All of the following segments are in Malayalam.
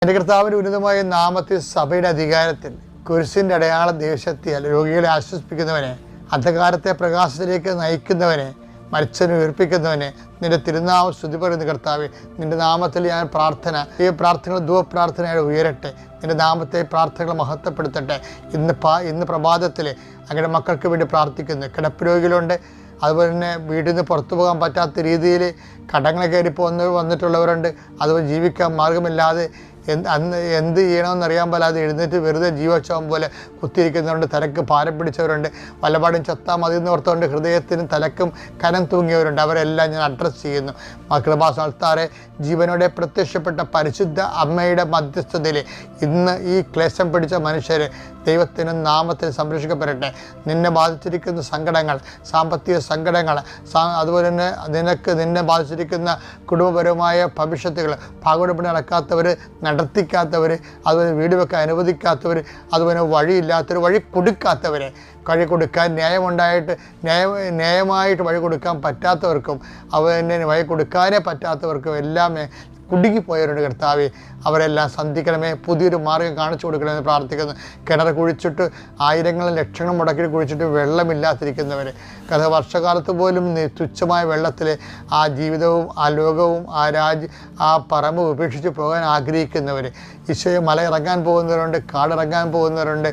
എൻ്റെ കർത്താവിൻ്റെ ഉന്നതമായ നാമത്തിൽ സഭയുടെ അധികാരത്തിൽ കുരിശിൻ്റെ അടയാള ദേശത്തിയാൽ രോഗികളെ ആശ്വസിപ്പിക്കുന്നവനെ, അന്ധകാരത്തെ പ്രകാശത്തിലേക്ക് നയിക്കുന്നവനെ, മരിച്ചവനെ ഉയർപ്പിക്കുന്നവനെ, നിന്റെ തിരുനാമം സ്തുതി പറയുന്ന കർത്താവേ, നിന്റെ നാമത്തിൽ ഞാൻ ഈ പ്രാർത്ഥനകൾ ധൂപപ്രാർത്ഥനയായി ഉയരട്ടെ. നിന്റെ നാമത്തെ പ്രാർത്ഥനകൾ മഹത്വപ്പെടുത്തട്ടെ. ഇന്ന് പ്രഭാതത്തിൽ അങ്ങനെ മക്കൾക്ക് വേണ്ടി പ്രാർത്ഥിക്കുന്നു. കിടപ്പ് രോഗികളുണ്ട്, അതുപോലെ തന്നെ വീട്ടിൽ നിന്ന് പുറത്തു പോകാൻ പറ്റാത്ത രീതിയിൽ കടങ്ങൾ കയറി വന്നിട്ടുള്ളവരുണ്ട്. അതുപോലെ ജീവിക്കാൻ മാർഗമില്ലാതെ എന്ത് ചെയ്യണമെന്നറിയാൻ പോലാതെ എഴുന്നേറ്റ് വെറുതെ ജീവോത്സവം പോലെ കുത്തിയിരിക്കുന്നവരുണ്ട്. തലക്ക് ഭാരം പിടിച്ചവരുണ്ട്. വല്ലപാടും ചത്താൽ മതി എന്ന് ഓർത്തുകൊണ്ട് ഹൃദയത്തിനും തലക്കും കനം തൂങ്ങിയവരുണ്ട്. അവരെല്ലാം ഞാൻ അഡ്രസ്സ് ചെയ്യുന്നു. കൃപാസനത്താറെ ജീവനോടെ പ്രത്യക്ഷപ്പെട്ട പരിശുദ്ധ അമ്മയുടെ മധ്യസ്ഥതയിൽ ഇന്ന് ഈ ക്ലേശം പിടിച്ച മനുഷ്യർ ദൈവത്തിൻ്റെ നാമത്തിൽ സംരക്ഷിക്കപ്പെടട്ടെ. നിന്നെ ബാധിച്ചിരിക്കുന്ന സങ്കടങ്ങൾ, സാമ്പത്തിക സങ്കടങ്ങൾ, അതുപോലെ തന്നെ നിന്നെ ബാധിച്ചിരിക്കുന്ന കുടുംബപരമായ ഭവിഷ്യത്തുകൾ, ഭാഗവടപ്പണി നടക്കാത്തവർ, നടത്തിക്കാത്തവർ, അതുപോലെ വീട് വെക്കാൻ അനുവദിക്കാത്തവർ, അതുപോലെ വഴിയില്ലാത്തവർ, വഴി കൊടുക്കാത്തവരെ, വഴി കൊടുക്കാൻ ന്യായമായിട്ട് വഴി കൊടുക്കാൻ പറ്റാത്തവർക്കും, അതുപോലെ വഴി കൊടുക്കാനേ പറ്റാത്തവർക്കും എല്ലാം കുടുങ്ങിപ്പോയവരുണ്ട്. കർത്താവെ, അവരെല്ലാം സന്ധിക്കണമേ. പുതിയൊരു മാർഗ്ഗം കാണിച്ചു കൊടുക്കണമെന്ന് പ്രാർത്ഥിക്കുന്നു. കിണർ കുഴിച്ചിട്ട് ആയിരങ്ങളും ലക്ഷങ്ങളും മുടക്കി കുഴിച്ചിട്ട് വെള്ളമില്ലാതിരിക്കുന്നവർ, വർഷകാലത്ത് പോലും തുച്ഛമായ വെള്ളത്തിൽ ആ ജീവിതവും ആ ലോകവും ആ പറമ്പ് ഉപേക്ഷിച്ച് പോകാൻ ആഗ്രഹിക്കുന്നവർ, ഈശോയെ മല ഇറങ്ങാൻ പോകുന്നവരുണ്ട്, കാടിറങ്ങാൻ പോകുന്നവരുണ്ട്,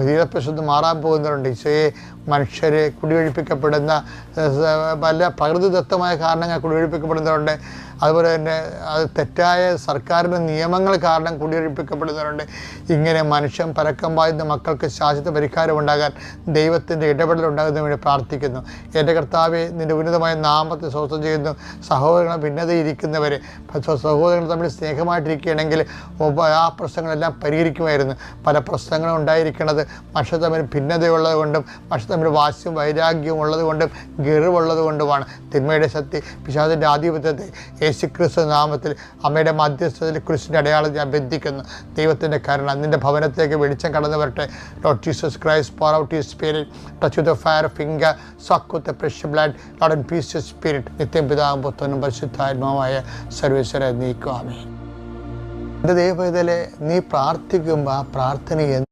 ഹീരപ്രശുദ്ധ മാറാൻ പോകുന്നവരുണ്ട്. ഈശോയെ, മനുഷ്യരെ കുടിയൊഴിപ്പിക്കപ്പെടുന്ന പല പ്രകൃതിദത്തമായ കാരണങ്ങൾ കുടിയൊഴിപ്പിക്കപ്പെടുന്നവരുണ്ട്. അതുപോലെ തന്നെ അത് തെറ്റായ സർക്കാരിൻ്റെ നിയമങ്ങൾ കാരണം കുടിയൊഴിപ്പിക്കപ്പെടുന്നവരുണ്ട്. ഇങ്ങനെ മനുഷ്യൻ പരക്കം പായുന്ന മക്കൾക്ക് ശാശ്വത പരിഹാരം ഉണ്ടാകാൻ ദൈവത്തിൻ്റെ ഇടപെടൽ ഉണ്ടാകുന്നതിന് വേണ്ടി പ്രാർത്ഥിക്കുന്നു. എൻ്റെ കർത്താവെ, നിൻ്റെ ഉന്നതമായ നാമത്തെ സ്വസ്ഥം ചെയ്യുന്നു. സഹോദരങ്ങളെ ഭിന്നതയിരിക്കുന്നവർ, സഹോദരങ്ങൾ തമ്മിൽ സ്നേഹമായിട്ടിരിക്കുകയാണെങ്കിൽ ആ പ്രശ്നങ്ങളെല്ലാം പരിഹരിക്കുമായിരുന്നു. പല പ്രശ്നങ്ങളും ഉണ്ടായിരിക്കുന്നത് മനുഷ്യർ തമ്മിൽ ഭിന്നതയുള്ളത് കൊണ്ടും മനുഷ്യർ തമ്മിൽ വാശിയും വൈരാഗ്യവും ഉള്ളത് കൊണ്ടും ഗർവുള്ളത് കൊണ്ടുമാണ്. തിന്മയുടെ ശക്തി, പിശാചിൻ്റെ ആധിപത്യത്തെ യേശുക്രിസ്തു നാമത്തിൽ അമ്മയുടെ മധ്യസ്ഥതയിൽ ക്രിസ്തുവിൻ്റെ അടയാളം ഞാൻ ബന്ധിക്കുന്നു. ദൈവത്തിൻ്റെ കരുണ നിൻ്റെ ഭവനത്തേക്ക് വെളിച്ചം കടന്നു വരട്ടെ. Lord Jesus Christ, pour out your spirit, touch with the fire finger, suck with the precious blood, Lord, and peace your spirit. നിത്യം പിതാവും പുത്രനും പരിശുദ്ധാത്മാവുമായ സർവേശ്വര നീക്കും. ആമേൻ. എൻ്റെ ദൈവത്തിലെ നീ പ്രാർത്ഥിക്കുമ്പോൾ ആ പ്രാർത്ഥന